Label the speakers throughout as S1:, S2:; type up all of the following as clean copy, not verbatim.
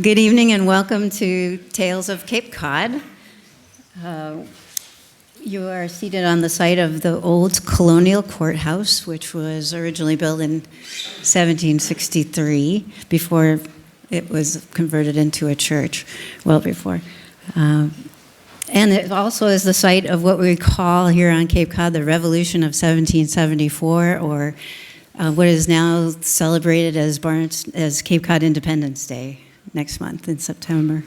S1: Good evening and welcome to Tales of Cape Cod. You are seated on the site of the old colonial courthouse, which was originally built in 1763 before it was converted into a church, well before. And it also is the site of what we call here on Cape Cod the Revolution of 1774, or what is now celebrated as Cape Cod Independence Day next month in September.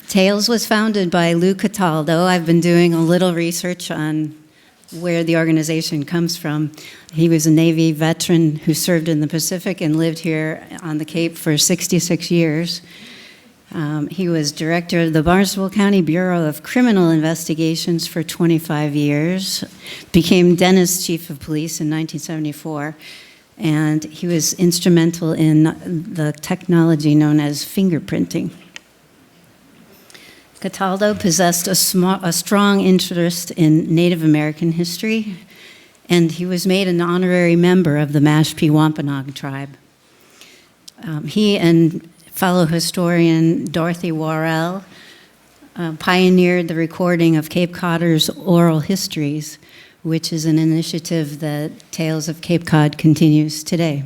S1: Tales was founded by Lou Cataldo. I've been doing a little research on where the organization comes from. He was a Navy veteran who served in the Pacific and lived here on the Cape for 66 years. He was director of the Barnstable County Bureau of Criminal Investigations for 25 years, became Dennis Chief of Police in 1974, and he was instrumental in the technology known as fingerprinting. Cataldo possessed a strong interest in Native American history, and he was made an honorary member of the Mashpee Wampanoag tribe. He and fellow historian Dorothy Worrell pioneered the recording of Cape Codders' oral histories, which is an initiative that Tales of Cape Cod continues today.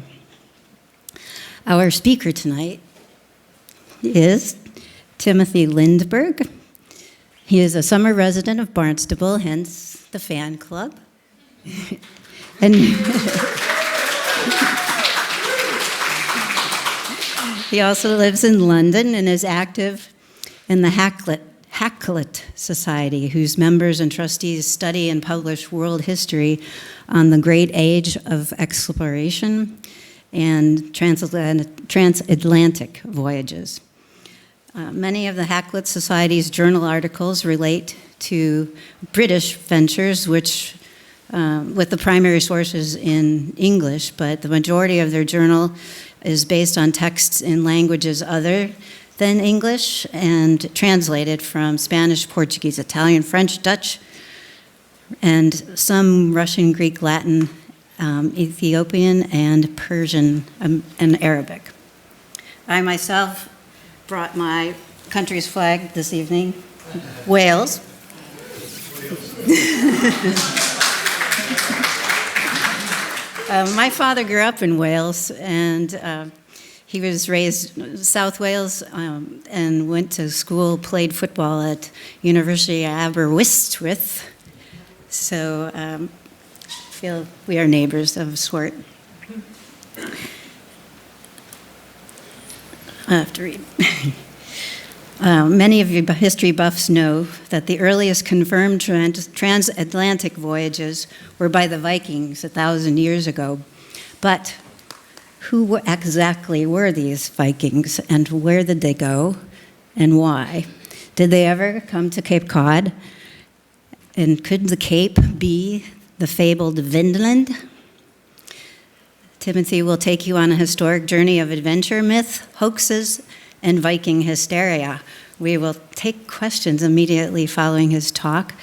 S1: Our speaker tonight is Timothy Lindberg. He is a summer resident of Barnstable, hence the fan club. And he also lives in London and is active in the Hacklet Society, whose members and trustees study and publish world history on the great age of exploration and transatlantic voyages. Many of the Hacklet Society's journal articles relate to British ventures, which with the primary sources in English, but the majority of their journal is based on texts in languages other than English and translated from Spanish, Portuguese, Italian, French, Dutch, and some Russian, Greek, Latin, Ethiopian, and Persian, and Arabic. I myself brought my country's flag this evening, Wales. My father grew up in Wales, and he was raised in South Wales and went to school, played football at University of Aberystwyth. So I feel we are neighbors of a sort. I have to read. Many of you history buffs know that the earliest confirmed transatlantic voyages were by the Vikings 1,000 years ago. But who exactly were these Vikings, and where did they go, and why? Did they ever come to Cape Cod? And could the Cape be the fabled Vinland? Timothy will take you on a historic journey of adventure, myth, hoaxes, and Viking hysteria. We will take questions immediately following his talk,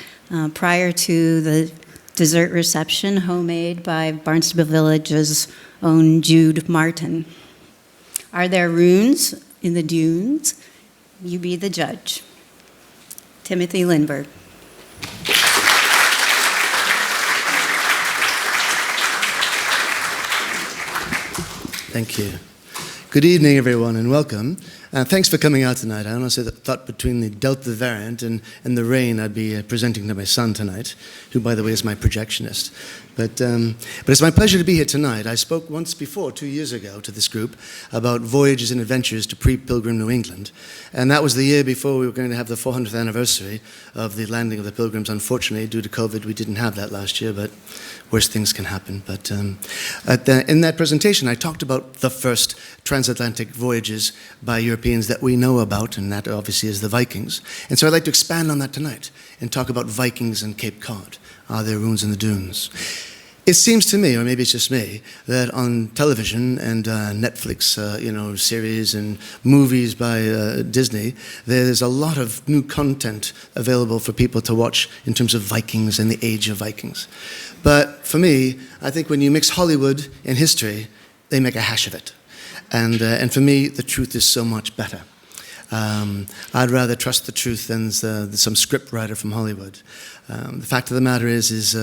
S1: prior to the dessert reception homemade by Barnstable Village's own Jude Martin. Are there runes in the dunes? You be the judge. Timothy Lindberg.
S2: Thank you. Good evening, everyone, and welcome. Thanks for coming out tonight. I honestly thought between the Delta variant and the rain, I'd be presenting to my son tonight, who, by the way, is my projectionist. But it's my pleasure to be here tonight. I spoke once before, 2 years ago, to this group about voyages and adventures to pre-Pilgrim New England. And that was the year before we were going to have the 400th anniversary of the landing of the Pilgrims. Unfortunately, due to COVID, we didn't have that last year, but worse things can happen. But in that presentation, I talked about the first transatlantic voyages by Europeans that we know about, and that obviously is the Vikings. And so I'd like to expand on that tonight and talk about Vikings and Cape Cod. Are there ruins in the dunes? It seems to me, or maybe it's just me, that on television and Netflix, series and movies by Disney, there's a lot of new content available for people to watch in terms of Vikings and the age of Vikings. But for me, I think when you mix Hollywood and history, they make a hash of it. And for me, the truth is so much better. I'd rather trust the truth than some script writer from Hollywood. The fact of the matter is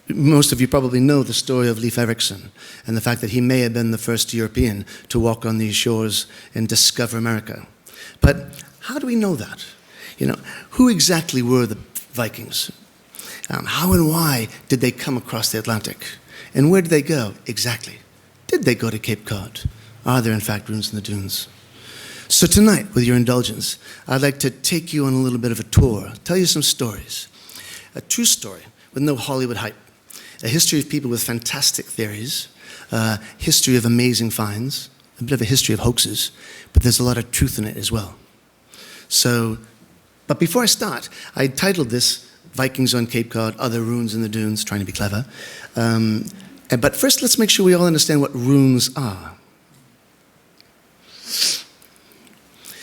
S2: most of you probably know the story of Leif Erikson and the fact that he may have been the first European to walk on these shores and discover America. But how do we know that? Who exactly were the Vikings? How and why did they come across the Atlantic? And where did they go exactly? Did they go to Cape Cod? Are there in fact ruins in the dunes? So tonight, with your indulgence, I'd like to take you on a little bit of a tour, tell you some stories. A true story with no Hollywood hype. A history of people with fantastic theories, a history of amazing finds, a bit of a history of hoaxes, but there's a lot of truth in it as well. But before I start, I titled this Vikings on Cape Cod, Other Ruins in the Dunes, trying to be clever. But first, let's make sure we all understand what runes are.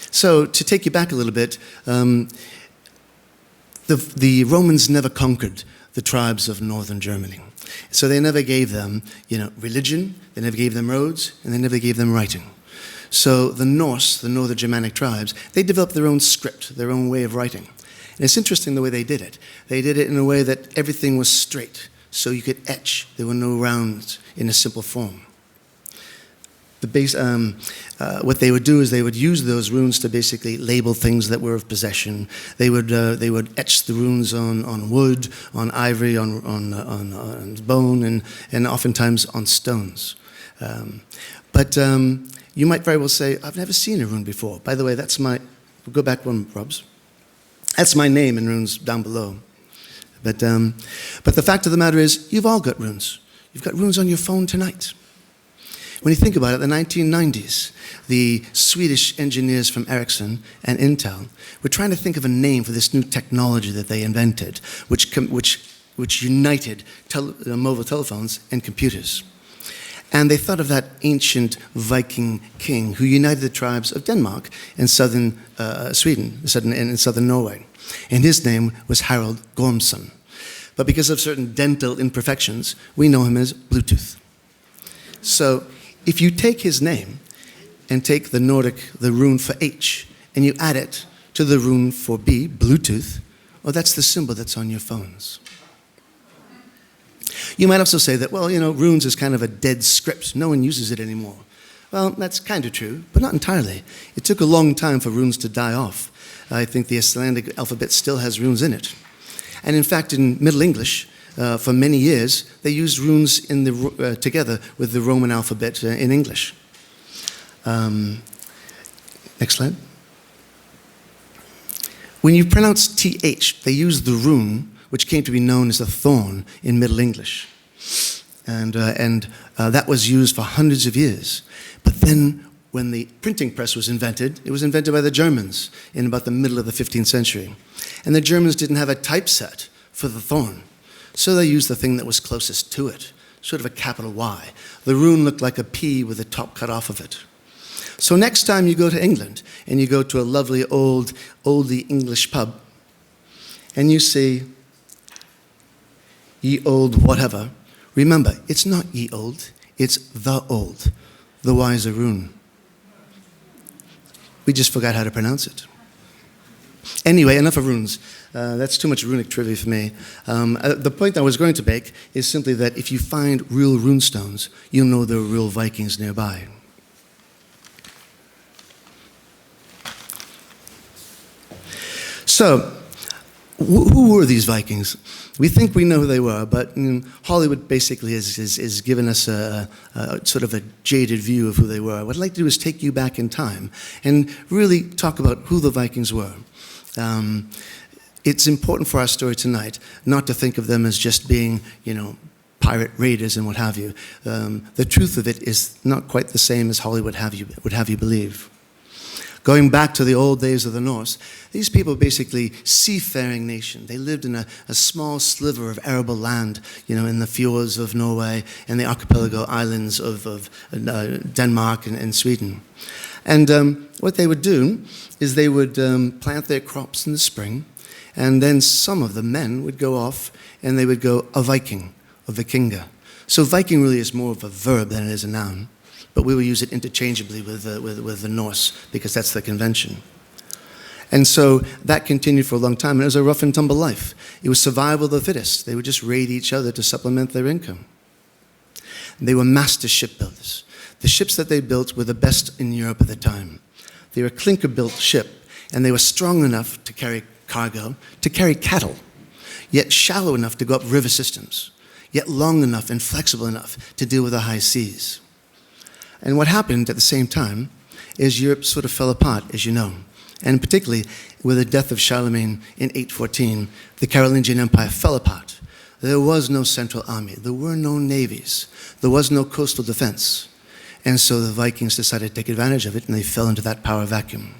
S2: So, to take you back a little bit, the Romans never conquered the tribes of northern Germany. So they never gave them, religion, they never gave them roads, and they never gave them writing. So the Norse, the Northern Germanic tribes, they developed their own script, their own way of writing. And it's interesting the way they did it. They did it in a way that everything was straight, so you could etch. There were no rounds in a simple form. What they would do is they would use those runes to basically label things that were of possession. They would etch the runes on wood, on ivory, on bone, and oftentimes on stones. But you might very well say, I've never seen a rune before. By the way, go back one, Robs. That's my name in runes down below. But the fact of the matter is, you've all got runes. You've got runes on your phone tonight. When you think about it, the 1990s, the Swedish engineers from Ericsson and Intel were trying to think of a name for this new technology that they invented, which united mobile telephones and computers. And they thought of that ancient Viking king who united the tribes of Denmark and southern Sweden, and southern Norway. And his name was Harald Gormson. But because of certain dental imperfections, we know him as Bluetooth. So if you take his name and take the rune for H, and you add it to the rune for B, Bluetooth, well, that's the symbol that's on your phones. You might also say that, runes is kind of a dead script. No one uses it anymore. Well, that's kind of true, but not entirely. It took a long time for runes to die off. I think the Icelandic alphabet still has runes in it. And in fact, in Middle English, for many years, they used runes together with the Roman alphabet in English. Next slide. When you pronounce TH, they use the rune, which came to be known as a thorn in Middle English. And that was used for hundreds of years. But then, when the printing press was invented, it was invented by the Germans in about the middle of the 15th century. And the Germans didn't have a typeset for the thorn. So they used the thing that was closest to it, sort of a capital Y. The rune looked like a P with the top cut off of it. So next time you go to England and you go to a lovely oldie English pub and you see ye old whatever, remember, it's not ye old, it's the old, the Y is a rune. We just forgot how to pronounce it. Anyway, enough of runes. That's too much runic trivia for me. The point I was going to make is simply that if you find real rune stones, you'll know there are real Vikings nearby. So, who were these Vikings? We think we know who they were, but Hollywood basically has given us a sort of a jaded view of who they were. What I'd like to do is take you back in time and really talk about who the Vikings were. It's important for our story tonight not to think of them as just being, pirate raiders and what have you. The truth of it is not quite the same as Hollywood would have you believe. Going back to the old days of the Norse, these people basically seafaring nation. They lived in a small sliver of arable land, in the fjords of Norway and the archipelago islands of Denmark and Sweden. And what they would do is they would plant their crops in the spring, and then some of the men would go off and they would go a Viking, a Vikinga. So Viking really is more of a verb than it is a noun. but we will use it interchangeably with the Norse because that's the convention. And so that continued for a long time, and it was a rough and tumble life. It was survival of the fittest. They would just raid each other to supplement their income. They were master shipbuilders. The ships that they built were the best in Europe at the time. They were a clinker-built ship, and they were strong enough to carry cargo, to carry cattle, yet shallow enough to go up river systems, yet long enough and flexible enough to deal with the high seas. And what happened at the same time is Europe sort of fell apart, as you know. And particularly with the death of Charlemagne in 814, the Carolingian Empire fell apart. There was no central army. There were no navies. There was no coastal defense. And so the Vikings decided to take advantage of it, and they fell into that power vacuum.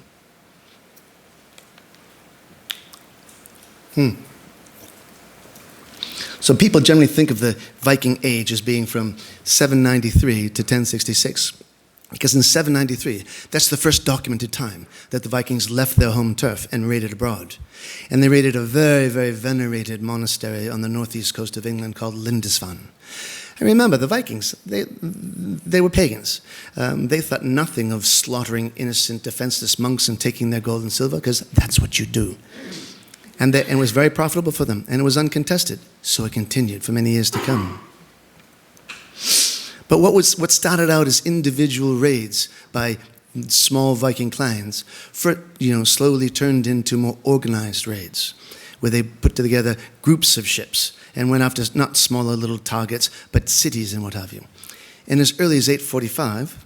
S2: So people generally think of the Viking Age as being from 793 to 1066. Because in 793, that's the first documented time that the Vikings left their home turf and raided abroad. And they raided a very, very venerated monastery on the northeast coast of England called Lindisfarne. And remember, the Vikings, they were pagans. They thought nothing of slaughtering innocent, defenseless monks and taking their gold and silver, because that's what you do. And it was very profitable for them, and it was uncontested. So it continued for many years to come. But what started out as individual raids by small Viking clans, slowly turned into more organized raids, where they put together groups of ships and went after not smaller little targets, but cities and what have you. And as early as 845,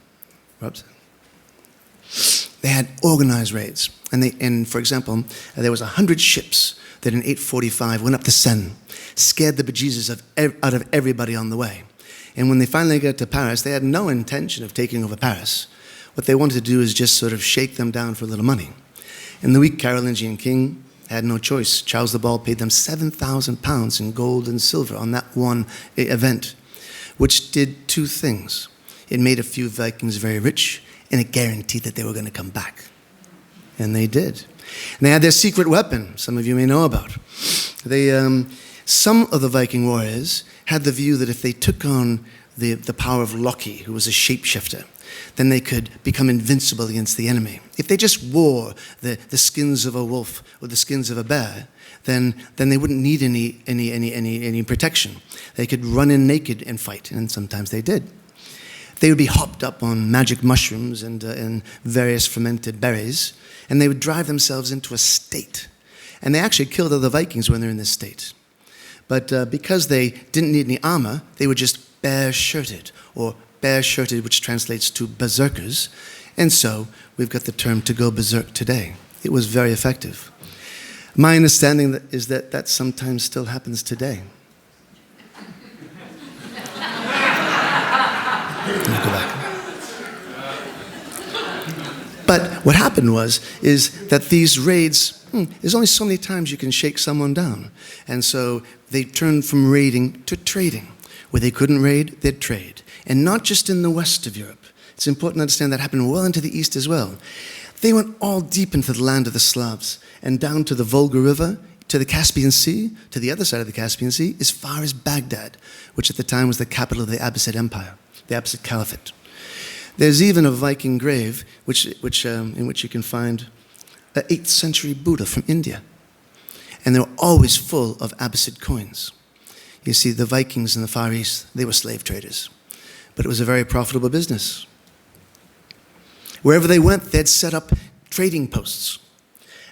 S2: they had organized raids. And for example, there was 100 ships that in 845 went up the Seine, scared the bejesus out of everybody on the way. And when they finally got to Paris, they had no intention of taking over Paris. What they wanted to do is just sort of shake them down for a little money. And the weak Carolingian king had no choice. Charles the Bald paid them 7,000 pounds in gold and silver on that one event, which did two things. It made a few Vikings very rich, and it guaranteed that they were going to come back. And they did. And they had their secret weapon, some of you may know about. Some of the Viking warriors had the view that if they took on the power of Loki, who was a shapeshifter, then they could become invincible against the enemy. If they just wore the skins of a wolf or the skins of a bear, then they wouldn't need any protection. They could run in naked and fight, and sometimes they did. They would be hopped up on magic mushrooms and various fermented berries, and they would drive themselves into a state. And they actually killed other Vikings when they're in this state. But because they didn't need any armor, they were just bare-shirted, or bare-shirted, which translates to berserkers. And so we've got the term to go berserk today. It was very effective. My understanding is that sometimes still happens today. Let me go back. But what happened is that these raids, there's only so many times you can shake someone down. And so they turned from raiding to trading. Where they couldn't raid, they'd trade. And not just in the west of Europe. It's important to understand that happened well into the east as well. They went all deep into the land of the Slavs and down to the Volga River, to the Caspian Sea, to the other side of the Caspian Sea, as far as Baghdad, which at the time was the capital of the Abbasid Empire, the Abbasid Caliphate. There's even a Viking grave in which you can find an 8th century Buddha from India. And they were always full of Abbasid coins. You see, the Vikings in the Far East, they were slave traders. But it was a very profitable business. Wherever they went, they'd set up trading posts.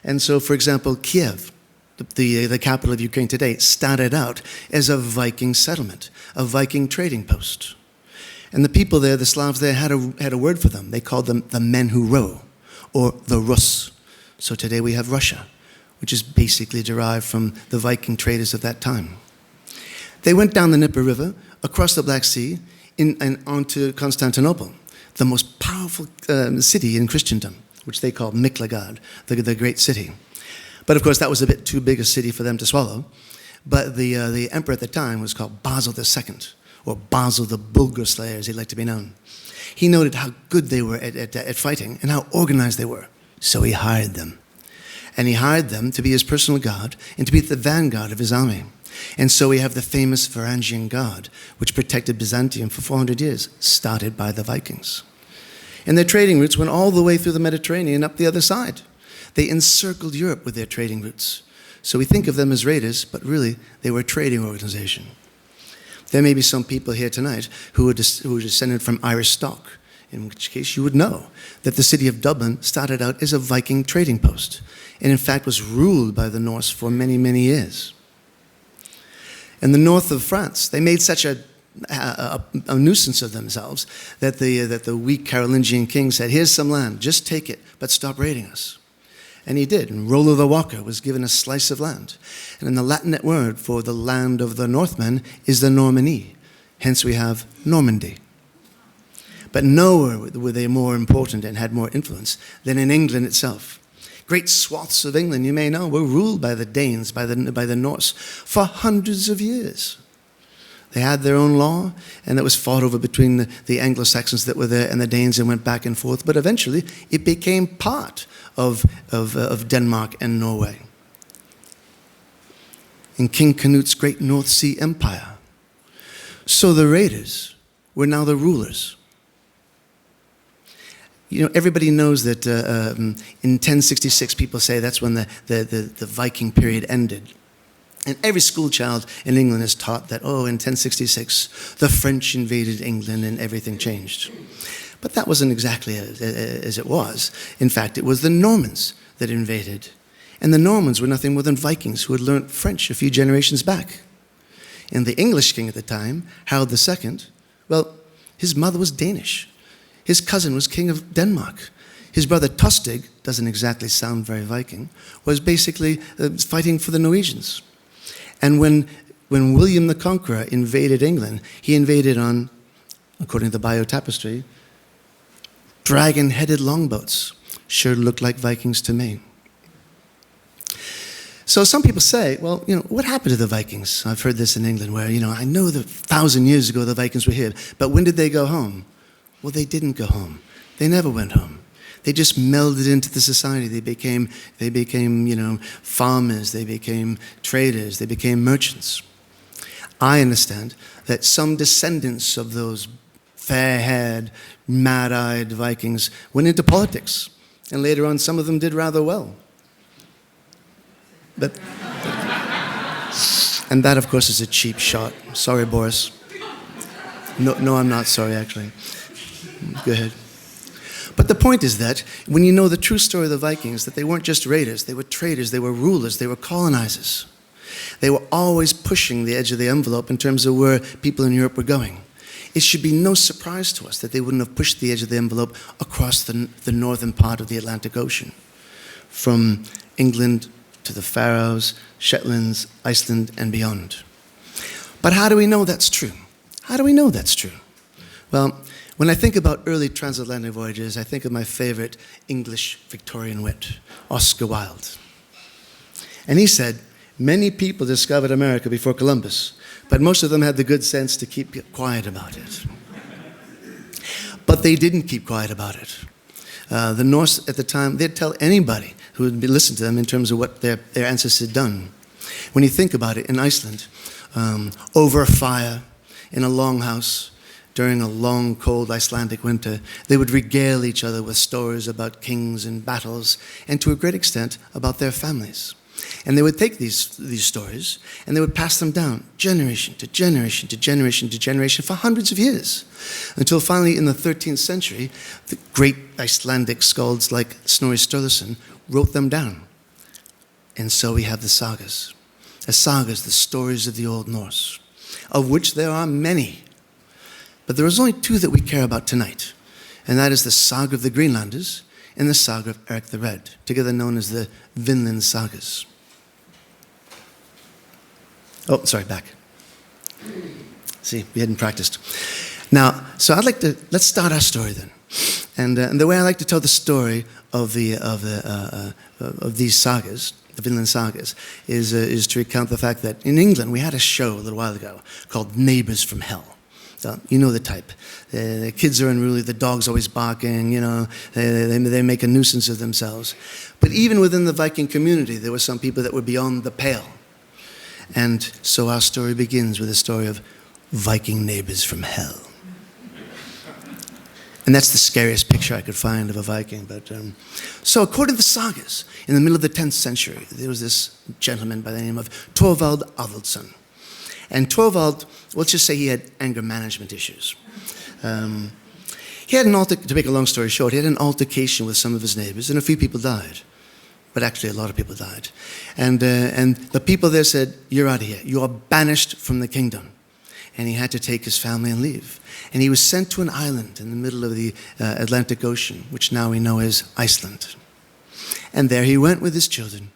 S2: And so, for example, Kiev, the capital of Ukraine today, started out as a Viking settlement, a Viking trading post. And the people there, the Slavs there, had a word for them. They called them the men who row, or the Rus. So today we have Russia, which is basically derived from the Viking traders of that time. They went down the Dnieper River, across the Black Sea, and onto Constantinople, the most powerful city in Christendom, which they called Miklagard, the great city. But of course, that was a bit too big a city for them to swallow. But the emperor at the time was called Basil II, or Basil the Bulgar Slayer, as he'd like to be known. He noted how good they were at fighting and how organized they were. So he hired them. And he hired them to be his personal guard and to be the vanguard of his army. And so we have the famous Varangian Guard, which protected Byzantium for 400 years, started by the Vikings. And their trading routes went all the way through the Mediterranean up the other side. They encircled Europe with their trading routes. So we think of them as raiders, but really they were a trading organization. There may be some people here tonight who are descended from Irish stock, in which case you would know that the city of Dublin started out as a Viking trading post, and in fact was ruled by the Norse for many, many years. In the north of France, they made such a nuisance of themselves that the weak Carolingian king said, here's some land, just take it, but stop raiding us. And he did, and Rollo the Walker was given a slice of land. And then the Latin word for the land of the Northmen is the Normandy. Hence we have Normandy. But nowhere were they more important and had more influence than in England itself. Great swaths of England, you may know, were ruled by the Danes, by the Norse, for hundreds of years. They had their own law, and it was fought over between the Anglo-Saxons that were there and the Danes and went back and forth. But eventually, it became part of Denmark and Norway. In King Canute's great North Sea Empire. So the raiders were now the rulers. You know, everybody knows that in 1066, people say that's when the Viking period ended. And every school child in England is taught that, oh, in 1066, the French invaded England and everything changed. But that wasn't exactly as it was. In fact, it was the Normans that invaded. And the Normans were nothing more than Vikings who had learned French a few generations back. And the English king at the time, Harold II, well, his mother was Danish. His cousin was king of Denmark. His brother Tostig, doesn't exactly sound very Viking, was basically fighting for the Norwegians. And when William the Conqueror invaded England, he invaded on, according to the Bayeux Tapestry, dragon-headed longboats. Sure looked like Vikings to me. So some people say, well, you know, what happened to the Vikings? I've heard this in England where, you know, I know that 1,000 years ago the Vikings were here, but when did they go home? Well, they didn't go home. They never went home. They just melded into the society. They became, you know, farmers. They became traders. They became merchants. I understand that some descendants of those fair-haired, mad-eyed Vikings went into politics. And later on, some of them did rather well. And that, of course, is a cheap shot. Sorry, Boris. No, I'm not sorry, actually. Go ahead. But the point is that when you know the true story of the Vikings, that they weren't just raiders, they were traders, they were rulers, they were colonizers. They were always pushing the edge of the envelope in terms of where people in Europe were going. It should be no surprise to us that they wouldn't have pushed the edge of the envelope across the northern part of the Atlantic Ocean, from England to the Faroes, Shetlands, Iceland, and beyond. But how do we know that's true? How do we know that's true? Well, when I think about early transatlantic voyages, I think of my favorite English Victorian wit, Oscar Wilde. And he said, many people discovered America before Columbus, but most of them had the good sense to keep quiet about it. But they didn't keep quiet about it. The Norse at the time, they'd tell anybody who would listen to them in terms of what their ancestors had done. When you think about it, in Iceland, over a fire, in a longhouse, during a long, cold Icelandic winter, they would regale each other with stories about kings and battles, and to a great extent, about their families. And they would take these stories, and they would pass them down, generation to generation to generation to generation, for hundreds of years, until finally, in the 13th century, the great Icelandic skalds like Snorri Sturluson wrote them down. And so we have the sagas. The sagas, the stories of the Old Norse, of which there are many. But there is only two that we care about tonight, and that is the Saga of the Greenlanders and the Saga of Eric the Red, together known as the Vinland Sagas. Oh, sorry, back. See, we hadn't practiced. Now, so let's start our story then. And the way I like to tell the story of these sagas, the Vinland Sagas, is to recount the fact that in England we had a show a little while ago called Neighbors from Hell. So, you know the type. The kids are unruly, the dog's always barking, you know, they make a nuisance of themselves. But even within the Viking community, there were some people that were beyond the pale. And so our story begins with a story of Viking neighbors from hell. And that's the scariest picture I could find of a Viking. So according to the sagas, in the middle of the 10th century, there was this gentleman by the name of Thorvald Arvaldsson. And Thorvald, let's just say he had anger management issues. He had to make a long story short, he had an altercation with some of his neighbors, and a few people died. But actually, a lot of people died. And the people there said, "You're out of here. You are banished from the kingdom." And he had to take his family and leave. And he was sent to an island in the middle of the Atlantic Ocean, which now we know as Iceland. And there he went with his children.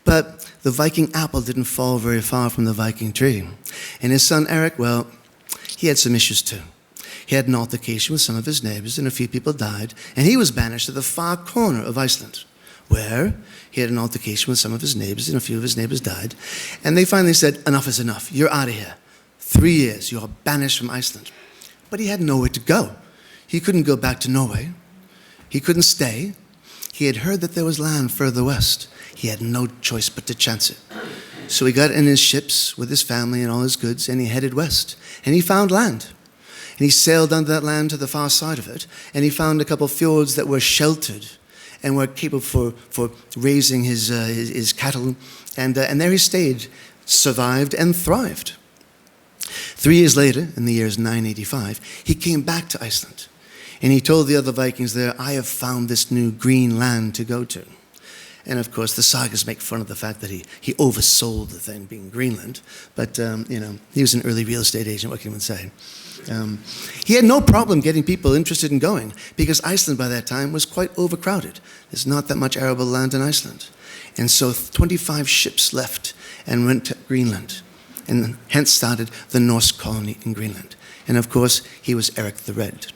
S2: But the Viking apple didn't fall very far from the Viking tree. And his son Eric, well, he had some issues too. He had an altercation with some of his neighbors, and a few people died. And he was banished to the far corner of Iceland, where he had an altercation with some of his neighbors, and a few of his neighbors died. And they finally said, "Enough is enough. You're out of here. 3 years, you are banished from Iceland." But he had nowhere to go. He couldn't go back to Norway. He couldn't stay. He had heard that there was land further west. He had no choice but to chance it. So he got in his ships with his family and all his goods, and he headed west. And he found land. And he sailed under that land to the far side of it, and he found a couple of fjords that were sheltered and were capable for raising his cattle. And there he stayed, survived, and thrived. 3 years later, in the year 985, he came back to Iceland. And he told the other Vikings there, "I have found this new green land to go to." And of course, the sagas make fun of the fact that he oversold the thing, being Greenland. But, he was an early real estate agent, what can one say? He had no problem getting people interested in going, because Iceland by that time was quite overcrowded. There's not that much arable land in Iceland. And so 25 ships left and went to Greenland, and hence started the Norse colony in Greenland. And of course, he was Eric the Red.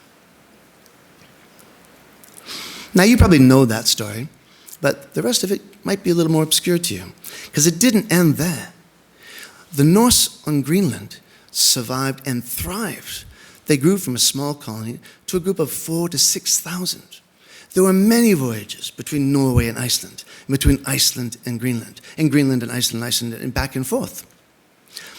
S2: Now, you probably know that story, but the rest of it might be a little more obscure to you, because it didn't end there. The Norse on Greenland survived and thrived. They grew from a small colony to a group of 4,000 to 6,000. There were many voyages between Norway and Iceland, between Iceland and Greenland and Iceland, and back and forth.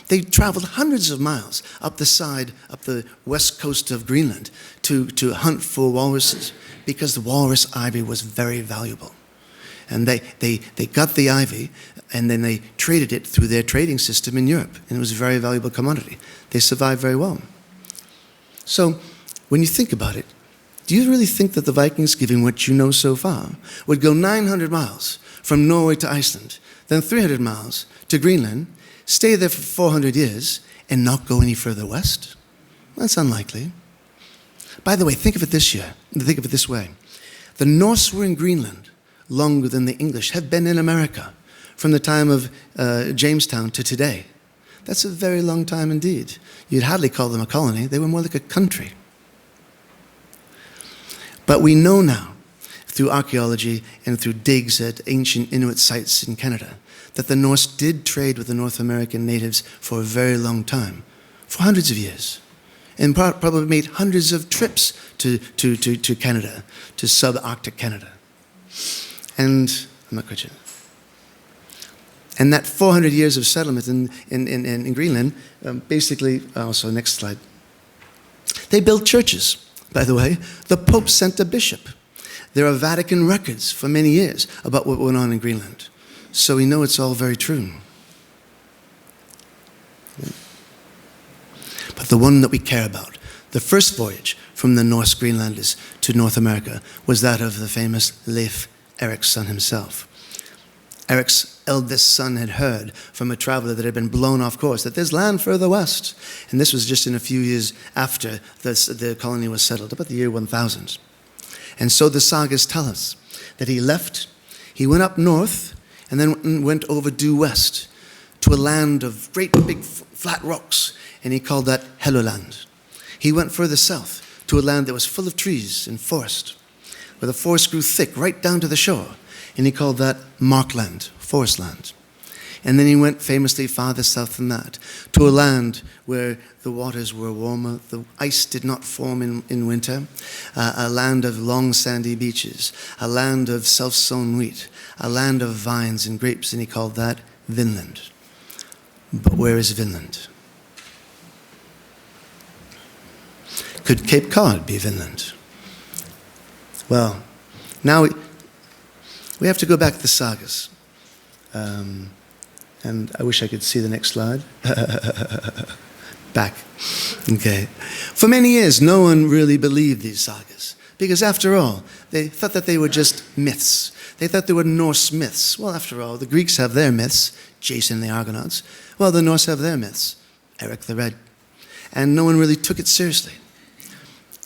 S2: They traveled hundreds of miles up the west coast of Greenland to hunt for walruses, because the walrus ivy was very valuable. And they got the ivy, and then they traded it through their trading system in Europe. And it was a very valuable commodity. They survived very well. So when you think about it, do you really think that the Vikings, given what you know so far, would go 900 miles from Norway to Iceland, then 300 miles to Greenland, stay there for 400 years, and not go any further west? That's unlikely. By the way, think of it this way. The Norse were in Greenland longer than the English have been in America, from the time of Jamestown to today. That's a very long time indeed. You'd hardly call them a colony. They were more like a country. But we know now, through archaeology and through digs at ancient Inuit sites in Canada, that the Norse did trade with the North American natives for a very long time, for hundreds of years, and probably made hundreds of trips to Canada, to subarctic Canada. And I'm not quite sure. And that 400 years of settlement in Greenland, basically, also next slide. They built churches, by the way. The Pope sent a bishop. There are Vatican records for many years about what went on in Greenland. So we know it's all very true. But the one that we care about, the first voyage from the Norse Greenlanders to North America, was that of the famous Leif, Eric's son himself. Eric's eldest son had heard from a traveler that had been blown off course that there's land further west. And this was just in a few years after the colony was settled, about the year 1000. And so the sagas tell us that he left, he went up north, and then went over due west to a land of great big flat rocks, and he called that Helluland. He went further south to a land that was full of trees and forest, where the forest grew thick right down to the shore, and he called that Markland, forest land. And then he went famously farther south than that, to a land where the waters were warmer, the ice did not form in winter, a land of long sandy beaches, a land of self-sown wheat, a land of vines and grapes, and he called that Vinland. But where is Vinland? Could Cape Cod be Vinland? Well, now we have to go back to the sagas. And I wish I could see the next slide. Back. Okay. For many years, no one really believed these sagas. Because after all, they thought that they were just myths. They thought they were Norse myths. Well, after all, the Greeks have their myths, Jason the Argonauts. Well, the Norse have their myths, Eric the Red. And no one really took it seriously.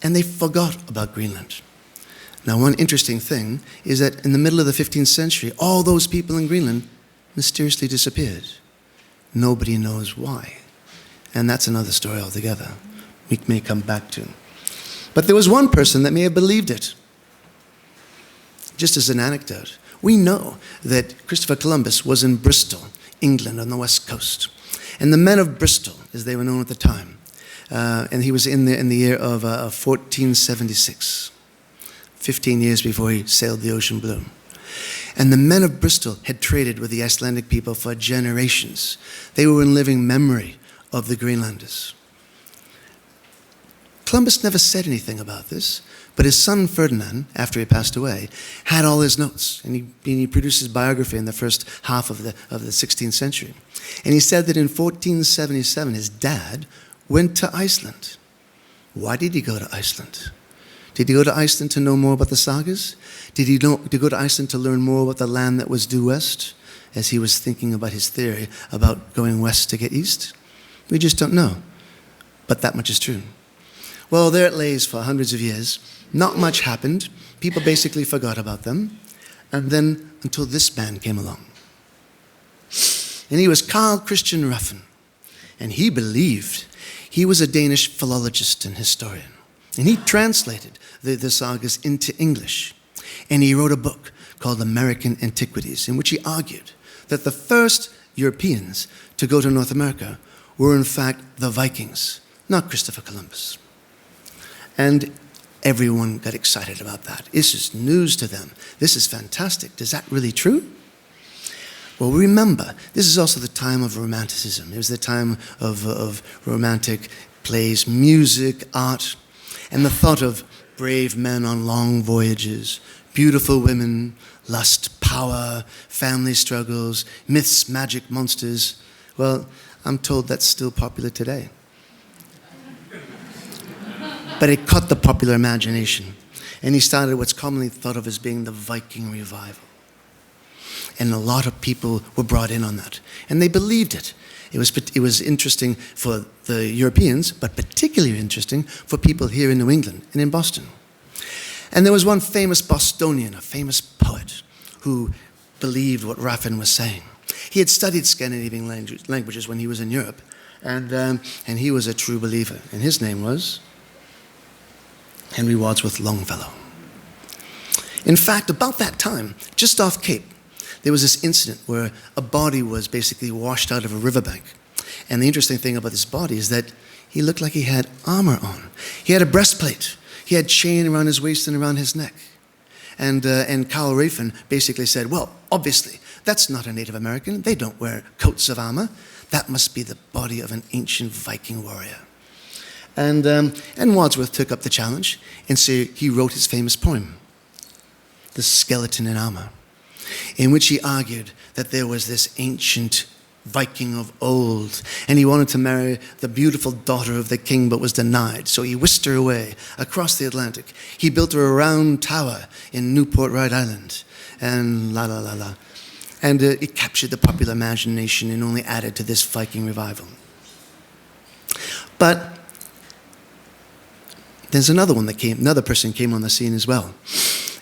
S2: And they forgot about Greenland. Now, one interesting thing is that in the middle of the 15th century, all those people in Greenland mysteriously disappeared. Nobody knows why. And that's another story altogether we may come back to. But there was one person that may have believed it. Just as an anecdote, we know that Christopher Columbus was in Bristol, England, on the west coast. And the men of Bristol, as they were known at the time, and he was in the year of 1476, 15 years before he sailed the ocean blue. And the men of Bristol had traded with the Icelandic people for generations. They were in living memory of the Greenlanders. Columbus never said anything about this, but his son Ferdinand, after he passed away, had all his notes, and he produced his biography in the first half of the 16th century. And he said that in 1477, his dad went to Iceland. Why did he go to Iceland? Did he go to Iceland to know more about the sagas? Did he go to Iceland to learn more about the land that was due west, as he was thinking about his theory about going west to get east? We just don't know, but that much is true. Well, there it lays for hundreds of years. Not much happened. People basically forgot about them. And then until this man came along. And he was Carl Christian Ruffin. And he believed he was a Danish philologist and historian. And he translated the sagas into English. And he wrote a book called American Antiquities, in which he argued that the first Europeans to go to North America were in fact the Vikings, not Christopher Columbus. And everyone got excited about that. This is news to them. This is fantastic. Is that really true? Well, remember, this is also the time of Romanticism. It was the time of romantic plays, music, art, and the thought of brave men on long voyages, beautiful women, lust, power, family struggles, myths, magic, monsters. Well, I'm told that's still popular today. But it caught the popular imagination. And he started what's commonly thought of as being the Viking revival. And a lot of people were brought in on that. And they believed it. It was interesting for the Europeans, but particularly interesting for people here in New England and in Boston. And there was one famous Bostonian, a famous poet, who believed what Ruffin was saying. He had studied Scandinavian languages when he was in Europe, and he was a true believer. And his name was Henry Wadsworth Longfellow. In fact, about that time, just off Cape, there was this incident where a body was basically washed out of a riverbank. And the interesting thing about this body is that he looked like he had armor on. He had a breastplate. He had chain around his waist and around his neck. And Carl Ruffin basically said, well, obviously, that's not a Native American. They don't wear coats of armor. That must be the body of an ancient Viking warrior. And Wadsworth took up the challenge, and so he wrote his famous poem, The Skeleton in Armor, in which he argued that there was this ancient Viking of old, and he wanted to marry the beautiful daughter of the king, but was denied. So he whisked her away across the Atlantic. He built her a round tower in Newport, Rhode Island, and la la la la. And it captured the popular imagination and only added to this Viking revival. But there's another person came on the scene as well.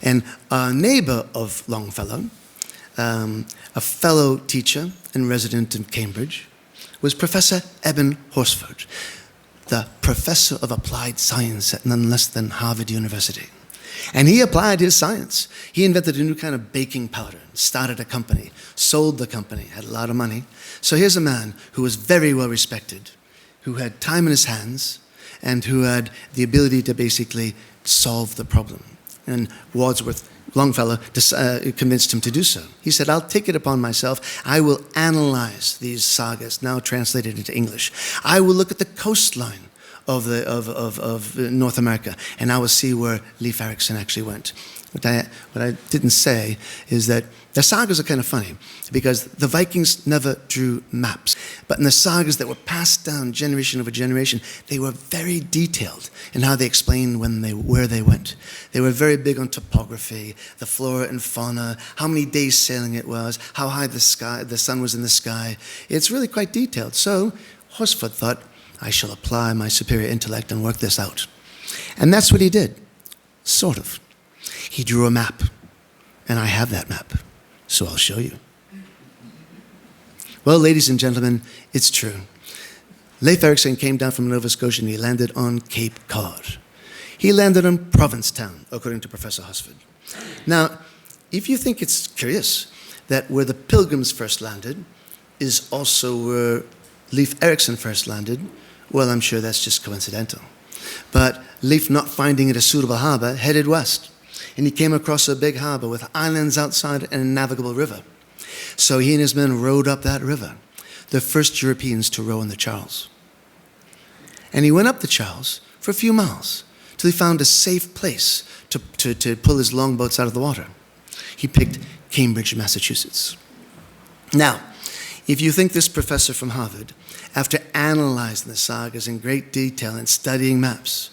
S2: And a neighbor of Longfellow, a fellow teacher and resident in Cambridge, was Professor Eben Horsford, the professor of applied science at none less than Harvard University. And he applied his science. He invented a new kind of baking powder, started a company, sold the company, had a lot of money. So here's a man who was very well respected, who had time in his hands, and who had the ability to basically solve the problem. And Wadsworth Longfellow convinced him to do so. He said, I'll take it upon myself. I will analyze these sagas, now translated into English. I will look at the coastline of North America, and I will see where Leif Erikson actually went. What I didn't say is that the sagas are kind of funny because the Vikings never drew maps. But in the sagas that were passed down generation over generation, they were very detailed in how they explained where they went. They were very big on topography, the flora and fauna, how many days sailing it was, how high the sun was in the sky. It's really quite detailed. So Horsford thought, I shall apply my superior intellect and work this out. And that's what he did, sort of. He drew a map, and I have that map, so I'll show you. Well, ladies and gentlemen, it's true. Leif Erikson came down from Nova Scotia and he landed on Cape Cod. He landed on Provincetown, according to Professor Horsford. Now, if you think it's curious that where the Pilgrims first landed is also where Leif Erikson first landed, well, I'm sure that's just coincidental. But Leif, not finding it a suitable harbor, headed west. And he came across a big harbor with islands outside and a navigable river. So he and his men rowed up that river, the first Europeans to row in the Charles. And he went up the Charles for a few miles till he found a safe place to pull his longboats out of the water. He picked Cambridge, Massachusetts. Now, if you think this professor from Harvard, after analyzing the sagas in great detail and studying maps,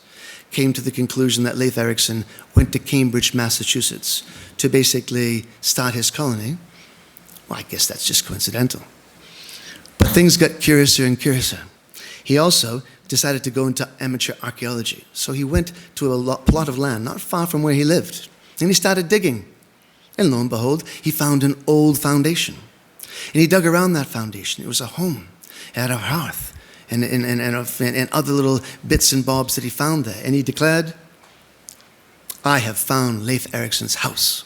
S2: came to the conclusion that Leif Erikson went to Cambridge, Massachusetts to basically start his colony, well, I guess that's just coincidental. But things got curiouser and curiouser. He also decided to go into amateur archaeology. So he went to a plot of land not far from where he lived, and he started digging. And lo and behold, he found an old foundation. And he dug around that foundation. It was a home. It had a hearth and other little bits and bobs that he found there. And he declared, I have found Leif Erikson's house.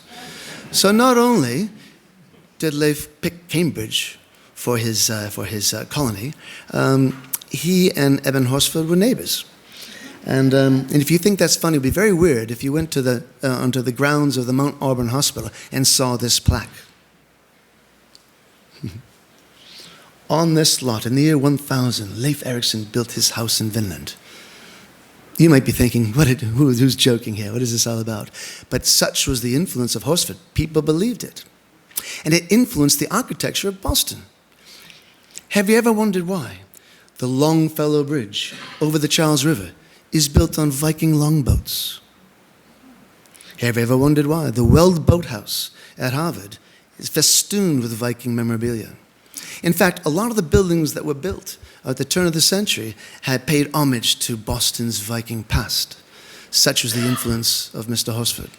S2: So not only did Leif pick Cambridge for his colony, he and Eben Horsford were neighbors. And if you think that's funny, it would be very weird if you went to onto the grounds of the Mount Auburn Hospital and saw this plaque. On this lot, in the year 1000, Leif Erikson built his house in Vinland. You might be thinking, who's joking here? What is this all about? But such was the influence of Horsford. People believed it. And it influenced the architecture of Boston. Have you ever wondered why the Longfellow Bridge over the Charles River is built on Viking longboats? Have you ever wondered why the Weld Boathouse at Harvard is festooned with Viking memorabilia? In fact, a lot of the buildings that were built at the turn of the century had paid homage to Boston's Viking past. Such was the influence of Mr. Horsford.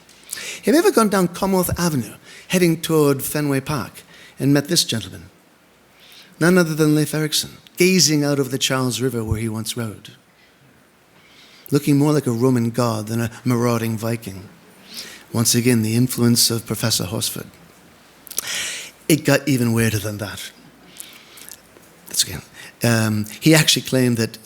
S2: Have you ever gone down Commonwealth Avenue, heading toward Fenway Park, and met this gentleman? None other than Leif Erikson, gazing out over the Charles River where he once rode, looking more like a Roman god than a marauding Viking. Once again, the influence of Professor Horsford. It got even weirder than that. He actually claimed that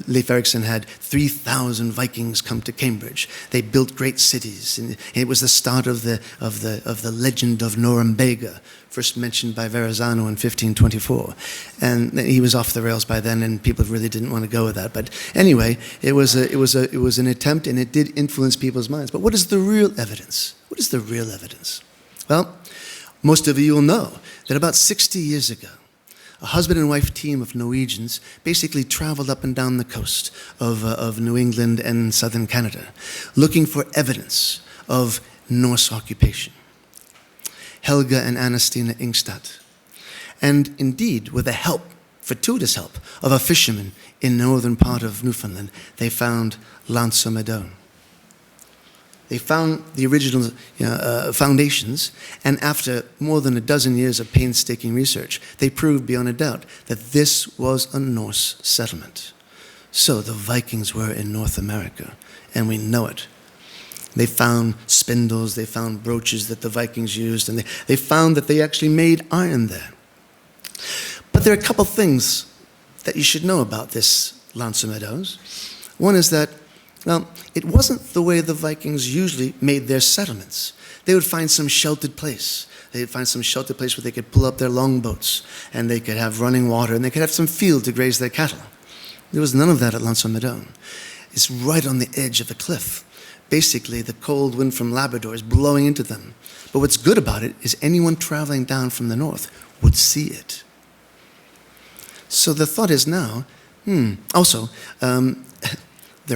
S2: Leif Erikson had 3,000 Vikings come to Cambridge. They built great cities, and it was the start of the legend of Norumbega, first mentioned by Verrazano in 1524. And he was off the rails by then, and people really didn't want to go with that. But anyway, it was an attempt, and it did influence people's minds. But what is the real evidence? What is the real evidence? Well, most of you will know that about 60 years ago, a husband and wife team of Norwegians basically traveled up and down the coast of New England and southern Canada, looking for evidence of Norse occupation. Helga and Anastina Ingstad. And indeed, with the help, fortuitous help, of a fisherman in the northern part of Newfoundland, they found Landsomedøen. They found the original foundations, and after more than a dozen years of painstaking research, they proved beyond a doubt that this was a Norse settlement. So the Vikings were in North America, and we know it. They found spindles, they found brooches that the Vikings used, and they found that they actually made iron there. But there are a couple things that you should know about this Landsomedøen. One is that Well, it wasn't the way the Vikings usually made their settlements. They would find some sheltered place. They'd find some sheltered place where they could pull up their longboats, and they could have running water, and they could have some field to graze their cattle. There was none of that at L'Anse-aux-Meadows. It's right on the edge of a cliff. Basically, the cold wind from Labrador is blowing into them. But what's good about it is anyone traveling down from the north would see it. So the thought is now, there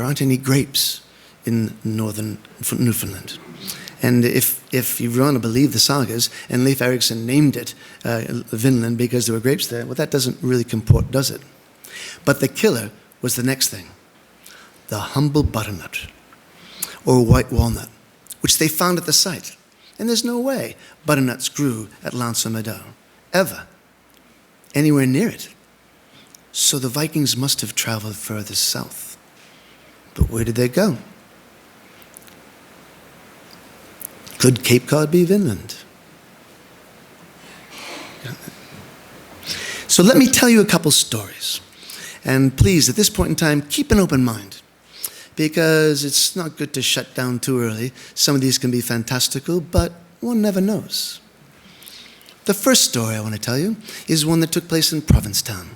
S2: aren't any grapes in northern Newfoundland. And if you want to believe the sagas, and Leif Erikson named it Vinland because there were grapes there, well, that doesn't really comport, does it? But the killer was the next thing, the humble butternut, or white walnut, which they found at the site. And there's no way butternuts grew at L'Anse-aux-Meadows, ever, anywhere near it. So the Vikings must have traveled further south. But where did they go? Could Cape Cod be Vinland? So let me tell you a couple stories. And please, at this point in time, keep an open mind, because it's not good to shut down too early. Some of these can be fantastical, but one never knows. The first story I want to tell you is one that took place in Provincetown.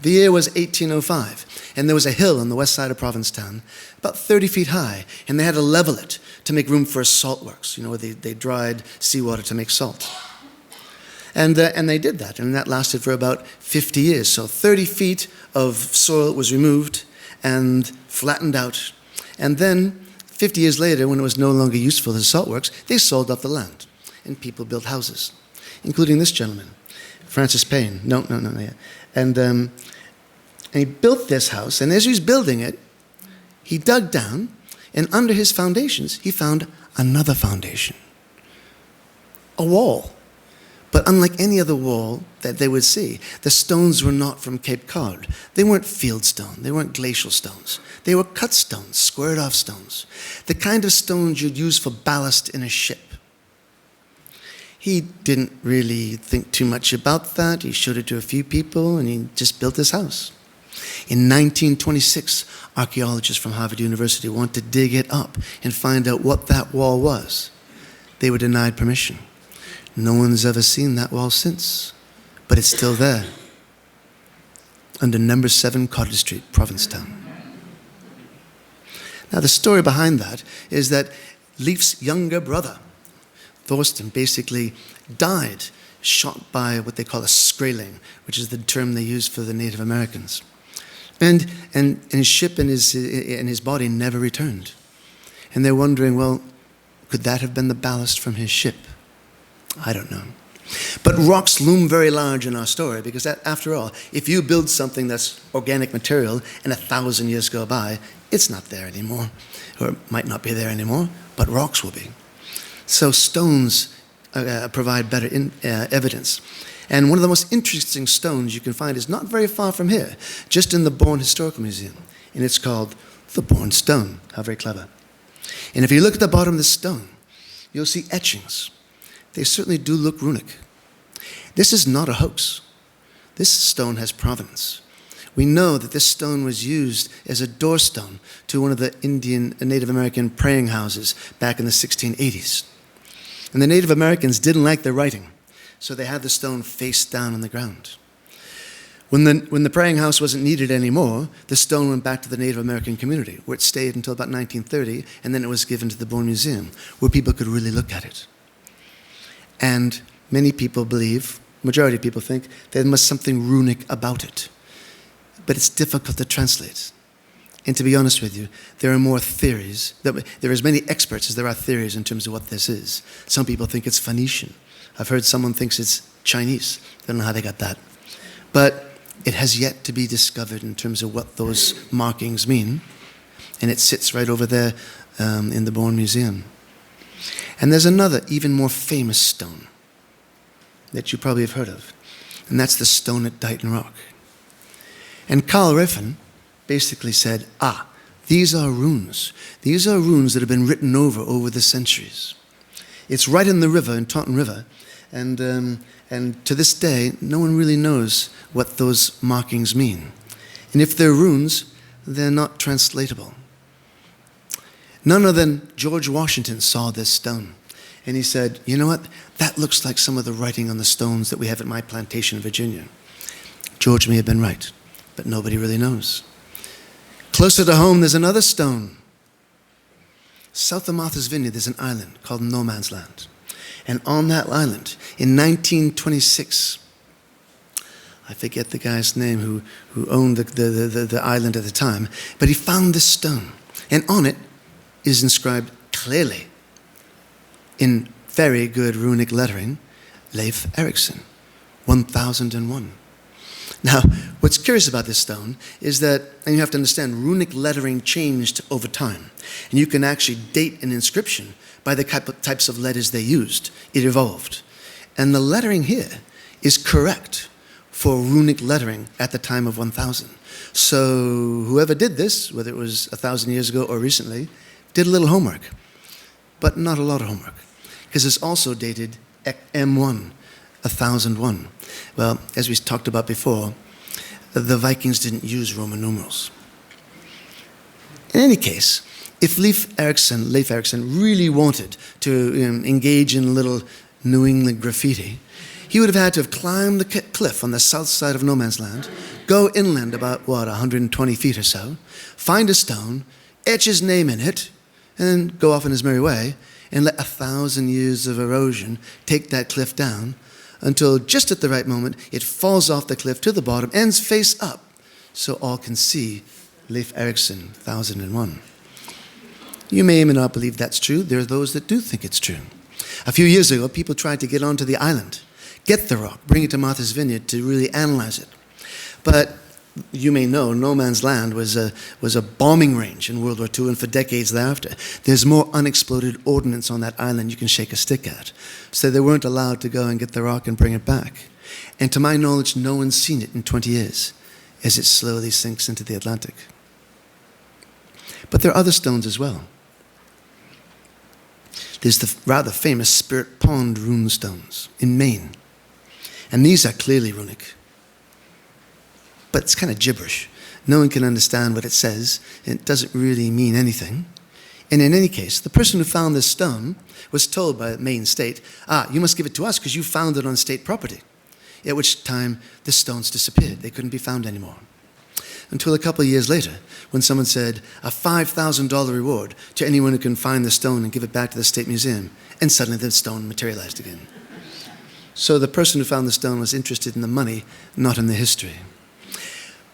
S2: The year was 1805, and there was a hill on the west side of Provincetown, about 30 feet high, and they had to level it to make room for a salt works, where they dried seawater to make salt. And they did that, and that lasted for about 50 years. So 30 feet of soil was removed and flattened out. And then, 50 years later, when it was no longer useful as salt works, they sold off the land, and people built houses, including this gentleman, Francis Payne. No. And he built this house, and as he was building it, he dug down, and under his foundations, he found another foundation, a wall. But unlike any other wall that they would see, the stones were not from Cape Cod. They weren't field stone. They weren't glacial stones. They were cut stones, squared off stones, the kind of stones you'd use for ballast in a ship. He didn't really think too much about that. He showed it to a few people, and he just built his house. In 1926, archaeologists from Harvard University wanted to dig it up and find out what that wall was. They were denied permission. No one's ever seen that wall since, but it's still there, under number 7 Cottage Street, Provincetown. Now, the story behind that is that Leif's younger brother, Thorsten, basically died, shot by what they call a skraeling, which is the term they use for the Native Americans. And his ship and his body never returned. And they're wondering, well, could that have been the ballast from his ship? I don't know. But rocks loom very large in our story, because after all, if you build something that's organic material and 1,000 years go by, it's not there anymore, or it might not be there anymore, but rocks will be. So stones provide better evidence. And one of the most interesting stones you can find is not very far from here, just in the Bourne Historical Museum, and it's called the Bourne Stone. How very clever. And if you look at the bottom of the stone, you'll see etchings. They certainly do look runic. This is not a hoax. This stone has provenance. We know that this stone was used as a doorstone to one of the Native American praying houses back in the 1680s. And the Native Americans didn't like the writing, so they had the stone face down on the ground. When the praying house wasn't needed anymore, the stone went back to the Native American community, where it stayed until about 1930, and then it was given to the Bourne Museum, where people could really look at it. And many people believe, majority of people think, there must be something runic about it. But it's difficult to translate. And to be honest with you, there are more theories. There are as many experts as there are theories in terms of what this is. Some people think it's Phoenician. I've heard someone thinks it's Chinese. I don't know how they got that. But it has yet to be discovered in terms of what those markings mean. And it sits right over there in the Bourne Museum. And there's another, even more famous stone that you probably have heard of, and that's the stone at Dighton Rock. And Carl Riffin basically said, these are runes. These are runes that have been written over the centuries. It's right in the river, in Taunton River, and to this day, no one really knows what those markings mean. And if they're runes, they're not translatable. None other than George Washington saw this stone. And he said, you know what? That looks like some of the writing on the stones that we have at my plantation in Virginia. George may have been right, but nobody really knows. Closer to home, there's another stone. South of Martha's Vineyard, there's an island called No Man's Land. And on that island, in 1926, I forget the guy's name who owned the island at the time, but he found this stone. And on it is inscribed clearly, in very good runic lettering, Leif Erikson, 1001. Now, what's curious about this stone is that, and you have to understand, runic lettering changed over time. And you can actually date an inscription by the types of letters they used. It evolved. And the lettering here is correct for runic lettering at the time of 1000. So whoever did this, whether it was 1,000 years ago or recently, did a little homework, but not a lot of homework, because it's also dated M1, 1001. Well, as we talked about before, the Vikings didn't use Roman numerals. In any case, if Leif Erikson really wanted to engage in a little New England graffiti, he would have had to have climbed the cliff on the south side of No Man's Land, go inland about, 120 feet or so, find a stone, etch his name in it, and then go off on his merry way, and let 1,000 years of erosion take that cliff down until just at the right moment, it falls off the cliff to the bottom, ends face up, so all can see Leif Erikson, 1001. You may or may not believe that's true. There are those that do think it's true. A few years ago, people tried to get onto the island, get the rock, bring it to Martha's Vineyard to really analyze it. But you may know, No Man's Land was a bombing range in World War II and for decades thereafter. There's more unexploded ordnance on that island you can shake a stick at. So they weren't allowed to go and get the rock and bring it back. And to my knowledge, no one's seen it in 20 years as it slowly sinks into the Atlantic. But there are other stones as well. There's the rather famous Spirit Pond rune stones in Maine. And these are clearly runic. But it's kind of gibberish. No one can understand what it says. It doesn't really mean anything. And in any case, the person who found this stone was told by the Maine state, you must give it to us because you found it on state property. At which time the stones disappeared. They couldn't be found anymore. Until a couple of years later, when someone said a $5,000 reward to anyone who can find the stone and give it back to the State Museum, and suddenly the stone materialized again. So the person who found the stone was interested in the money, not in the history.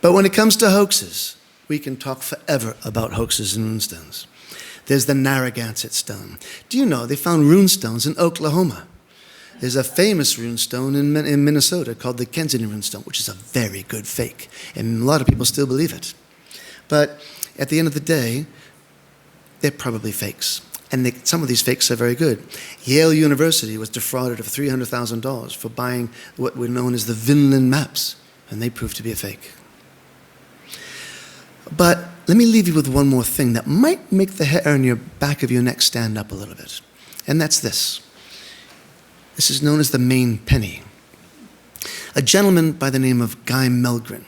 S2: But when it comes to hoaxes, we can talk forever about hoaxes and runestones. There's the Narragansett stone. Do you know they found runestones in Oklahoma? There's a famous runestone in Minnesota called the Kensington runestone, which is a very good fake. And a lot of people still believe it. But at the end of the day, they're probably fakes. And some of these fakes are very good. Yale University was defrauded of $300,000 for buying what were known as the Vinland maps, and they proved to be a fake. But let me leave you with one more thing that might make the hair on your back of your neck stand up a little bit. And that's this. This is known as the Maine penny. A gentleman by the name of Guy Melgren,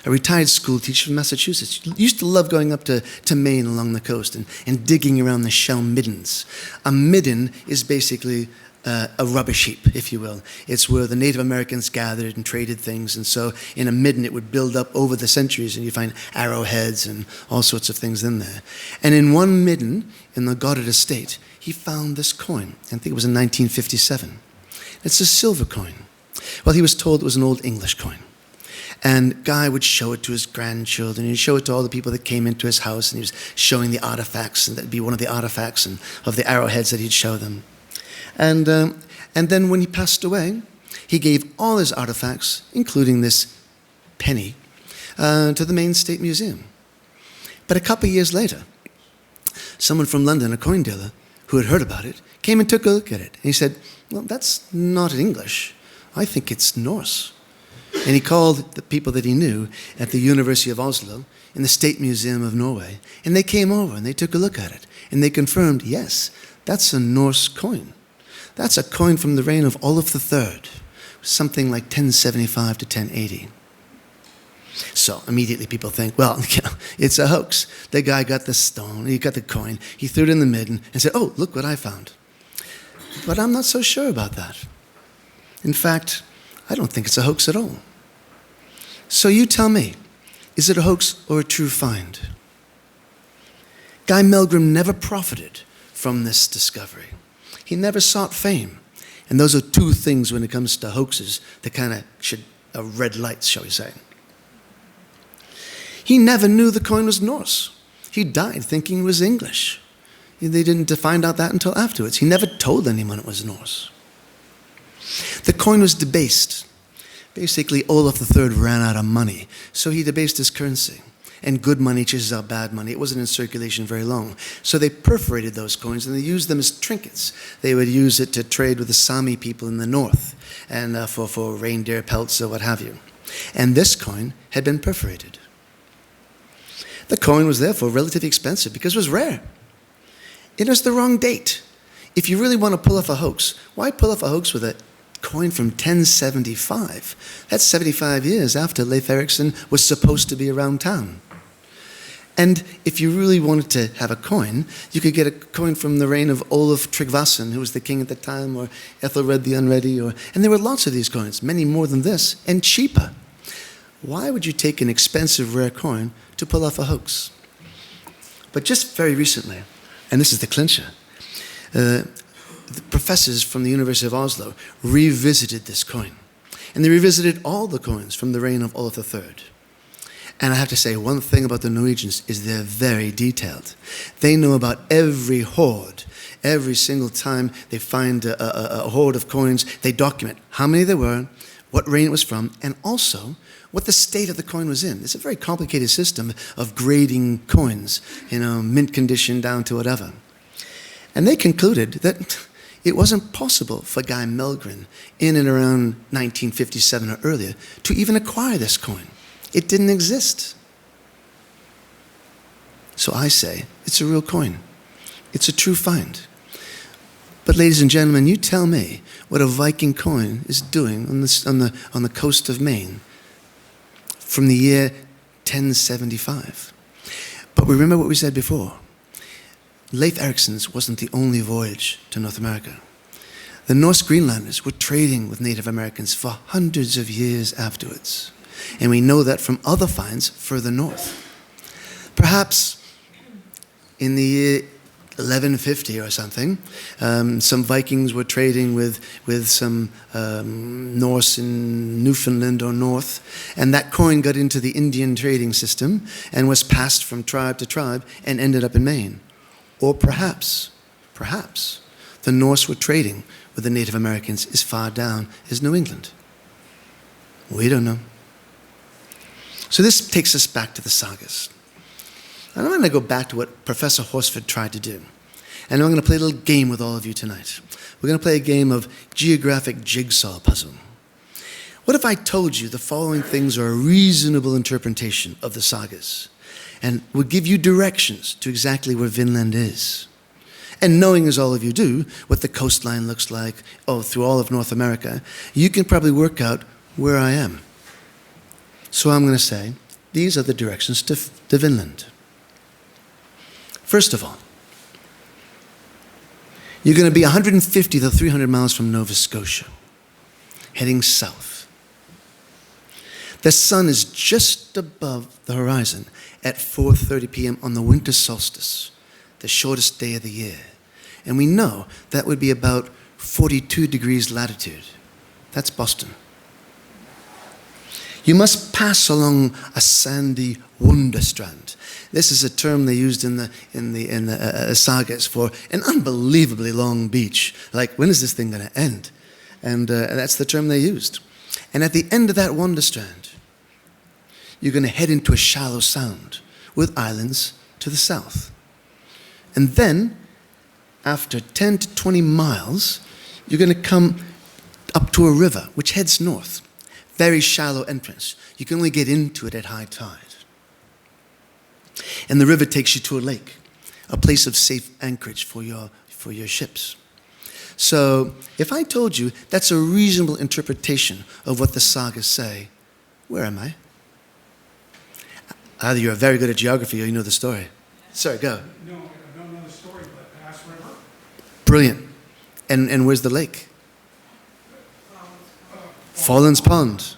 S2: a retired school teacher from Massachusetts, used to love going up to Maine along the coast and digging around the shell middens. A midden is basically a rubbish heap, if you will. It's where the Native Americans gathered and traded things, and so in a midden it would build up over the centuries, and you find arrowheads and all sorts of things in there. And in one midden, in the Goddard estate, he found this coin. I think it was in 1957. It's a silver coin. Well, he was told it was an old English coin. And Guy would show it to his grandchildren. He'd show it to all the people that came into his house, and he was showing the artifacts, and that'd be one of the artifacts and of the arrowheads that he'd show them. And then when he passed away, he gave all his artifacts, including this penny, to the Maine State Museum. But a couple of years later, someone from London, a coin dealer, who had heard about it, came and took a look at it. And he said, well, that's not English. I think it's Norse. And he called the people that he knew at the University of Oslo in the State Museum of Norway. And they came over and they took a look at it. And they confirmed, yes, that's a Norse coin. That's a coin from the reign of Olaf III, something like 1075 to 1080. So immediately people think, well, it's a hoax. The guy got the stone, he got the coin, he threw it in the midden and said, oh, look what I found. But I'm not so sure about that. In fact, I don't think it's a hoax at all. So you tell me, is it a hoax or a true find? Guy Milgram never profited from this discovery. He never sought fame. And those are two things when it comes to hoaxes that kind of should red lights, shall we say. He never knew the coin was Norse. He died thinking it was English. They didn't find out that until afterwards. He never told anyone it was Norse. The coin was debased. Basically, Olaf III ran out of money, so he debased his currency. And good money chases out bad money. It wasn't in circulation very long. So they perforated those coins and they used them as trinkets. They would use it to trade with the Sami people in the north and for reindeer pelts or what have you. And this coin had been perforated. The coin was therefore relatively expensive because it was rare. It was the wrong date. If you really want to pull off a hoax, why pull off a hoax with a coin from 1075? That's 75 years after Leif Erikson was supposed to be around town. And if you really wanted to have a coin, you could get a coin from the reign of Olaf Tryggvason, who was the king at the time, or Ethelred the Unready, and there were lots of these coins, many more than this, and cheaper. Why would you take an expensive, rare coin to pull off a hoax? But just very recently, and this is the clincher, the professors from the University of Oslo revisited this coin. And they revisited all the coins from the reign of Olaf III. And I have to say, one thing about the Norwegians is they're very detailed. They know about every hoard. Every single time they find a hoard of coins, they document how many there were, what reign it was from, and also what the state of the coin was in. It's a very complicated system of grading coins, mint condition down to whatever. And they concluded that it wasn't possible for Guy Milgram in and around 1957 or earlier to even acquire this coin. It didn't exist. So I say, it's a real coin. It's a true find. But ladies and gentlemen, you tell me what a Viking coin is doing on the coast of Maine from the year 1075. But remember what we said before. Leif Erikson's wasn't the only voyage to North America. The Norse Greenlanders were trading with Native Americans for hundreds of years afterwards. And we know that from other finds further north. Perhaps in the year 1150 or something, some Vikings were trading with some Norse in Newfoundland or north, and that coin got into the Indian trading system and was passed from tribe to tribe and ended up in Maine. Or perhaps, the Norse were trading with the Native Americans as far down as New England. We don't know. So this takes us back to the sagas. And I'm going to go back to what Professor Horsford tried to do. And I'm going to play a little game with all of you tonight. We're going to play a game of geographic jigsaw puzzle. What if I told you the following things are a reasonable interpretation of the sagas and would give you directions to exactly where Vinland is? And knowing, as all of you do, what the coastline looks like through all of North America, you can probably work out where I am. So I'm going to say, these are the directions to Vinland. First of all, you're going to be 150 to 300 miles from Nova Scotia, heading south. The sun is just above the horizon at 4:30 p.m. on the winter solstice, the shortest day of the year. And we know that would be about 42 degrees latitude. That's Boston. You must pass along a sandy Wunderstrand. This is a term they used in the sagas for an unbelievably long beach. Like, when is this thing going to end? And that's the term they used. And at the end of that Wunderstrand, you're going to head into a shallow sound with islands to the south. And then, after 10 to 20 miles, you're going to come up to a river which heads north. Very shallow entrance. You can only get into it at high tide. And the river takes you to a lake, a place of safe anchorage for your ships. So if I told you that's a reasonable interpretation of what the sagas say, where am I? Either you're very good at geography or you know the story. Sorry, go.
S3: No, I don't know the story, but Bass River.
S2: Brilliant. And where's the lake? Fallen's Pond.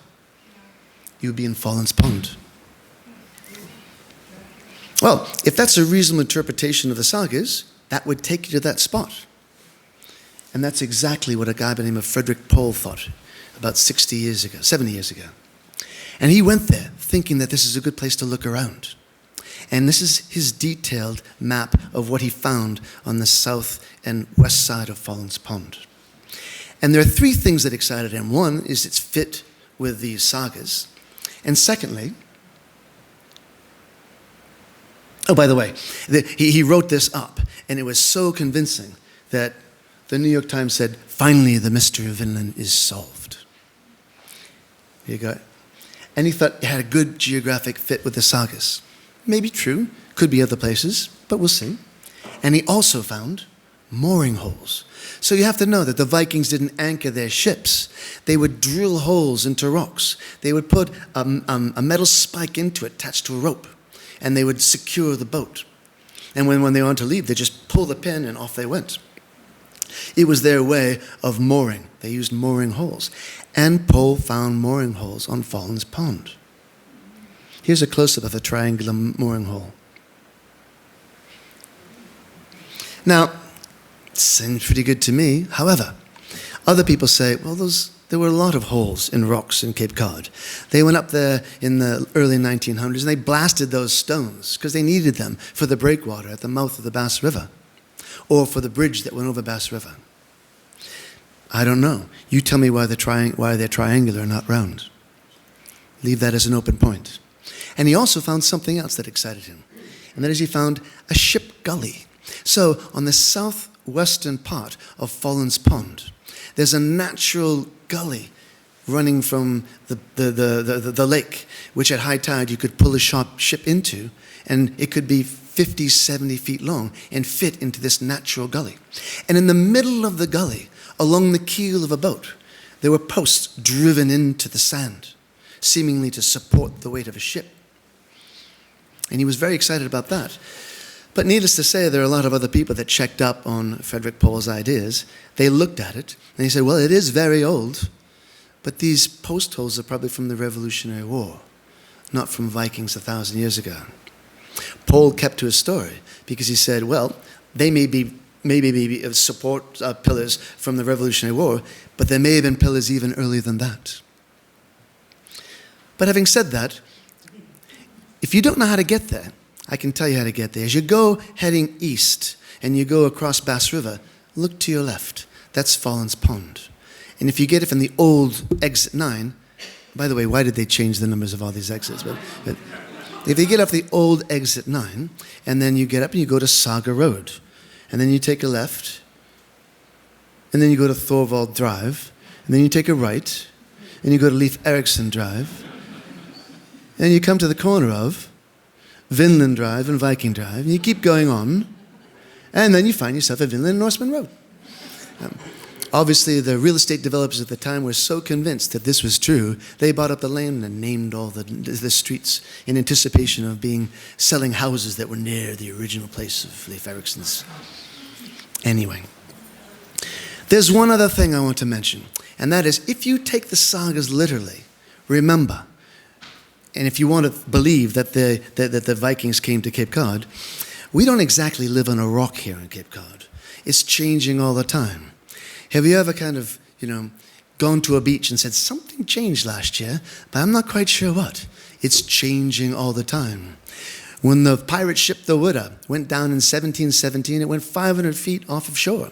S2: You'd be in Fallen's Pond. Well, if that's a reasonable interpretation of the sagas, that would take you to that spot. And that's exactly what a guy by the name of Frederick Pohl thought about 70 years ago. And he went there thinking that this is a good place to look around. And this is his detailed map of what he found on the south and west side of Fallen's Pond. And there are three things that excited him. One is its fit with the sagas. And secondly, oh, by the way, he wrote this up, and it was so convincing that the New York Times said, finally the mystery of Vinland is solved. Here you go. And he thought it had a good geographic fit with the sagas. Maybe true, could be other places, but we'll see. And he also found mooring holes. So you have to know that the Vikings didn't anchor their ships. They would drill holes into rocks. They would put a metal spike into it attached to a rope, and they would secure the boat. And when they wanted to leave, they just pull the pin and off they went. It was their way of mooring. They used mooring holes. And Pohl found mooring holes on Fallen's Pond. Here's a close-up of a triangular mooring hole. Now, it seems pretty good to me. However, other people say, well, there were a lot of holes in rocks in Cape Cod. They went up there in the early 1900s and they blasted those stones because they needed them for the breakwater at the mouth of the Bass River or for the bridge that went over Bass River. I don't know. You tell me why they're triangular and not round. Leave that as an open point. And he also found something else that excited him. And that is he found a ship gully. So on the southwestern part of Fallen's Pond, there's a natural gully running from the lake, which at high tide you could pull a ship into, and it could be 50, 70 feet long and fit into this natural gully. And in the middle of the gully, along the keel of a boat, there were posts driven into the sand, seemingly to support the weight of a ship. And he was very excited about that. But needless to say, there are a lot of other people that checked up on Frederick Pohl's ideas. They looked at it, and they said, well, it is very old, but these post holes are probably from the Revolutionary War, not from Vikings 1,000 years ago. Pohl kept to his story, because he said, well, they may be support pillars from the Revolutionary War, but there may have been pillars even earlier than that. But having said that, if you don't know how to get there, I can tell you how to get there. As you go heading east and you go across Bass River, look to your left. That's Fallen's Pond. And if you get it from the old exit 9, by the way, why did they change the numbers of all these exits? But if you get off the old exit 9, and then you get up and you go to Saga Road, and then you take a left, and then you go to Thorvald Drive, and then you take a right, and you go to Leif Erikson Drive, and you come to the corner of Vinland Drive and Viking Drive, and you keep going on, and then you find yourself at Vinland and Norseman Road. Obviously, the real estate developers at the time were so convinced that this was true, they bought up the land and named all the streets in anticipation of selling houses that were near the original place of Leif Erikson's. Anyway, there's one other thing I want to mention, and that is if you take the sagas literally, remember, and if you want to believe that the Vikings came to Cape Cod, we don't exactly live on a rock here in Cape Cod. It's changing all the time. Have you ever kind of, gone to a beach and said, something changed last year, but I'm not quite sure what? It's changing all the time. When the pirate ship the Widow went down in 1717, it went 500 feet off of shore.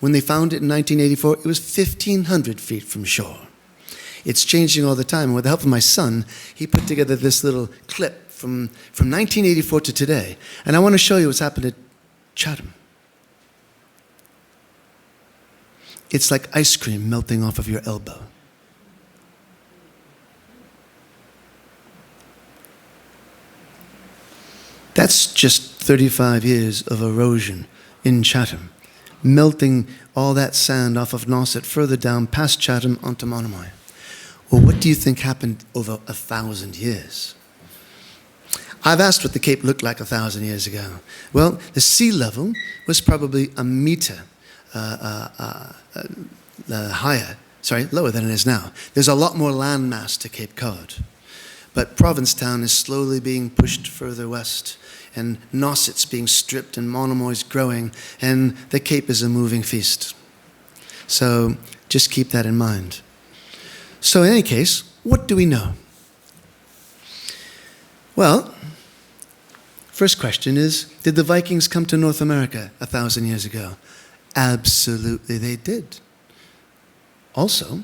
S2: When they found it in 1984, it was 1,500 feet from shore. It's changing all the time. And with the help of my son, he put together this little clip from 1984 to today. And I want to show you what's happened at Chatham. It's like ice cream melting off of your elbow. That's just 35 years of erosion in Chatham, melting all that sand off of Nauset further down past Chatham onto Monomoy. Well, what do you think happened over 1,000 years? I've asked what the Cape looked like 1,000 years ago. Well, the sea level was probably a meter lower than it is now. There's a lot more land mass to Cape Cod. But Provincetown is slowly being pushed further west, and Nauset's being stripped, and Monomoy's growing, and the Cape is a moving feast. So just keep that in mind. So in any case, what do we know? Well, first question is, did the Vikings come to North America 1,000 years ago? Absolutely they did. Also,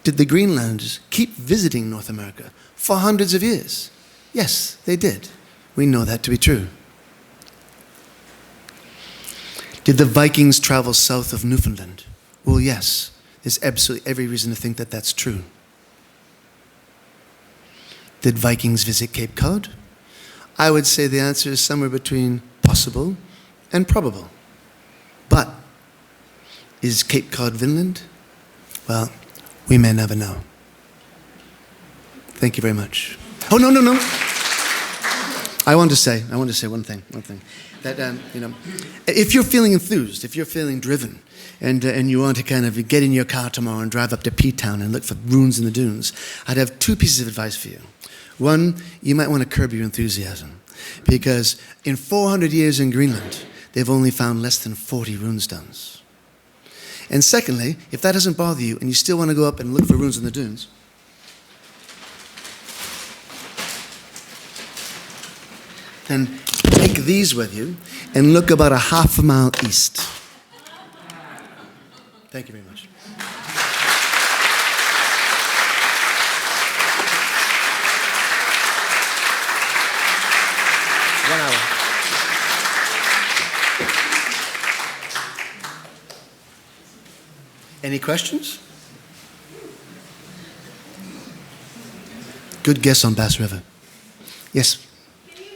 S2: did the Greenlanders keep visiting North America for hundreds of years? Yes, they did. We know that to be true. Did the Vikings travel south of Newfoundland? Well, yes. There's absolutely every reason to think that that's true. Did Vikings visit Cape Cod? I would say the answer is somewhere between possible and probable. But is Cape Cod Vinland? Well, we may never know. Thank you very much. Oh, no. I want to say one thing. That, if you're feeling enthused, if you're feeling driven, and you want to kind of get in your car tomorrow and drive up to P-Town and look for ruins in the dunes, I'd have two pieces of advice for you. One, you might want to curb your enthusiasm, because in 400 years in Greenland, they've only found less than 40 runestones. And secondly, if that doesn't bother you and you still want to go up and look for ruins in the dunes, then take these with you and look about a half a mile east. Thank you very much. One hour. Any questions? Good guess on Bass River. Yes?
S4: Can you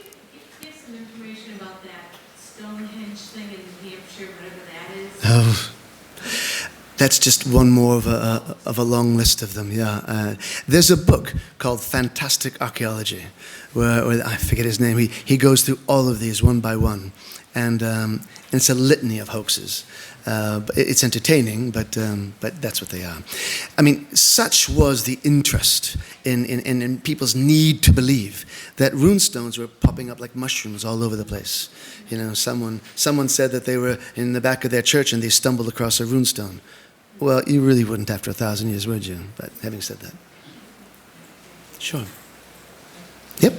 S4: give some information about that Stonehenge thing in New Hampshire, whatever that is?
S2: Oh, that's just one more of a long list of them, yeah. There's a book called Fantastic Archaeology, where I forget his name, he goes through all of these one by one, and it's a litany of hoaxes. It's entertaining, but that's what they are. I mean, such was the interest in people's need to believe that runestones were popping up like mushrooms all over the place. You know, someone said that they were in the back of their church and they stumbled across a runestone. Well, you really wouldn't after 1,000 years, would you? But having said that. Sure. Yep.
S5: I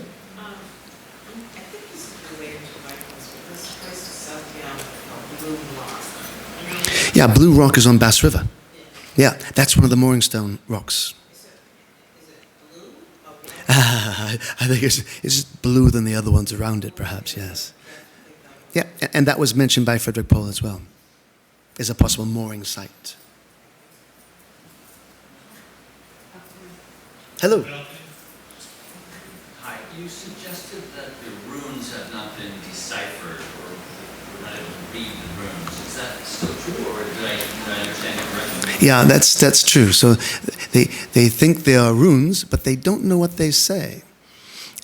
S5: think this is related to Vikings, but this place is south down called Blue Rock.
S2: Yeah, Blue Rock is on Bass River. Yeah, that's one of the mooring stone rocks.
S5: Is it blue? Okay.
S2: I think it's just bluer than the other ones around it, perhaps, yes. Yeah, and that was mentioned by Frederick Pohl as well, as a possible mooring site. Hello.
S6: Hi. You suggested that the runes have not been deciphered, or we're not able to read the runes. Is that still true, or did I understand it correctly?
S2: Yeah, that's true. So they think they are runes, but they don't know what they say.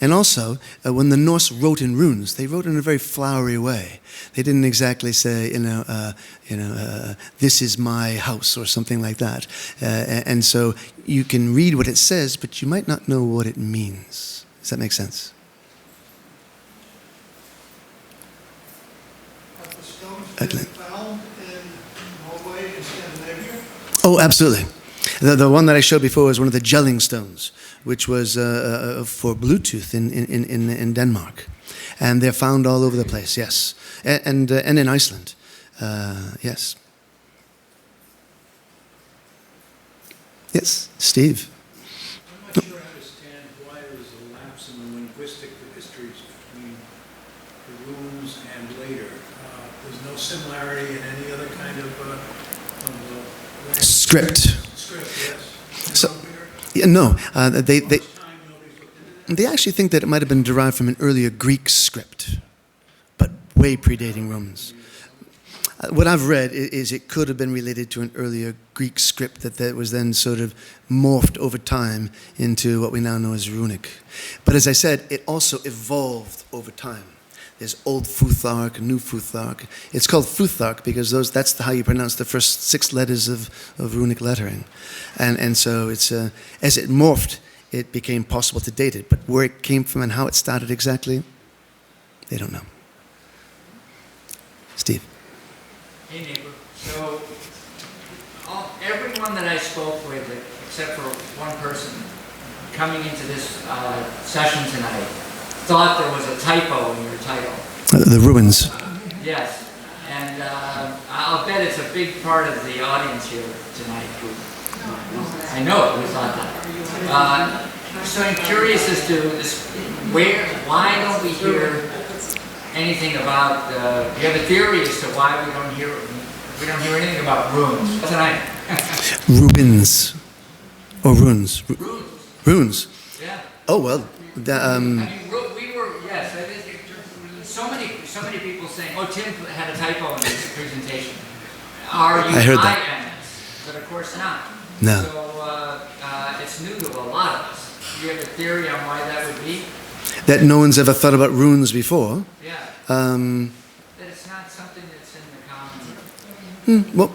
S2: And also, when the Norse wrote in runes, they wrote in a very flowery way. They didn't exactly say, this is my house or something like that. And so you can read what it says, but you might not know what it means. Does that make sense?
S3: Have the stones
S2: Excellent.
S3: been found in Norway and Scandinavia?
S2: Oh, absolutely. The one that I showed before was one of the gelling stones, which was for Bluetooth in Denmark. And they're found all over the place, yes. And in Iceland, yes. Yes, Steve.
S3: I'm not sure I understand why there's a lapse in the linguistic histories between the runes and later. There's no similarity in any other kind of language.
S2: Script.
S3: Script, yes.
S2: So-
S3: Nowhere.
S2: Yeah, no,
S3: Much time nobody's looked into
S2: they actually think that it might have been derived from an earlier Greek script, but way predating Romans. What I've read is it could have been related to an earlier Greek script that was then sort of morphed over time into what we now know as runic. But as I said, it also evolved over time. There's Old Futhark, New Futhark. It's called Futhark because that's how you pronounce the first 6 letters of runic lettering. And so it's as it morphed, it became possible to date it. But where it came from and how it started exactly, they don't know. Steve.
S7: Hey, neighbor. So, everyone that I spoke with, except for one person, coming into this session tonight, thought there was a typo in your title.
S2: The ruins.
S7: Yes, and I'll bet it's a big part of the audience here tonight. I know who thought that. So I'm curious as to this, why don't we hear anything about? Do you have a theory as to why we don't hear anything about runes tonight?
S2: Ruins, or runes.
S7: Runes.
S2: Runes.
S7: Yeah.
S2: Oh well.
S7: I mean, we were, yes, so many people saying, oh, Tim had a typo in his presentation.
S2: I heard that.
S7: R-U-I-N-S, but of course not.
S2: No.
S7: So it's new to a lot of us. Do you have a theory on why that would be?
S2: That no one's ever thought about runes before.
S7: Yeah. That it's not something that's in the common.
S2: Well,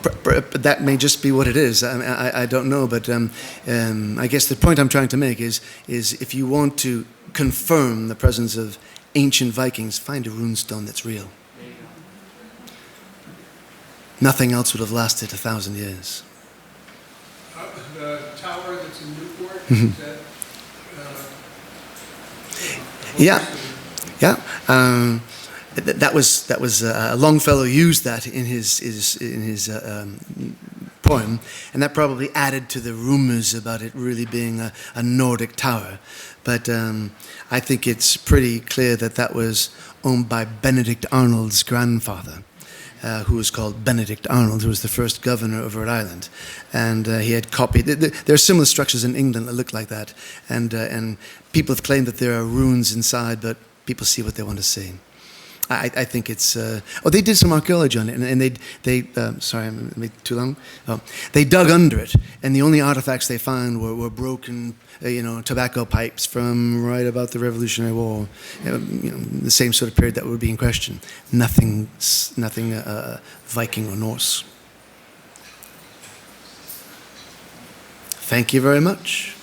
S2: that may just be what it is. I don't know, but I guess the point I'm trying to make is if you want to confirm the presence of ancient Vikings, find a runestone that's real.
S7: There you go.
S2: Nothing else would have lasted 1,000 years.
S3: The tower that's in Newport,
S2: Mhm.
S3: is that,
S2: Yeah. That was Longfellow used that in his poem, and that probably added to the rumors about it really being a Nordic tower. But I think it's pretty clear that was owned by Benedict Arnold's grandfather, who was called Benedict Arnold, who was the first governor of Rhode Island, and he had copied. There are similar structures in England that look like that, and people have claimed that there are ruins inside, but people see what they want to see. I think it's. They did some archaeology on it, and they sorry, I made it too long. Oh, they dug under it, and the only artifacts they found were broken, tobacco pipes from right about the Revolutionary War, the same sort of period that would be in question. Nothing Viking or Norse. Thank you very much.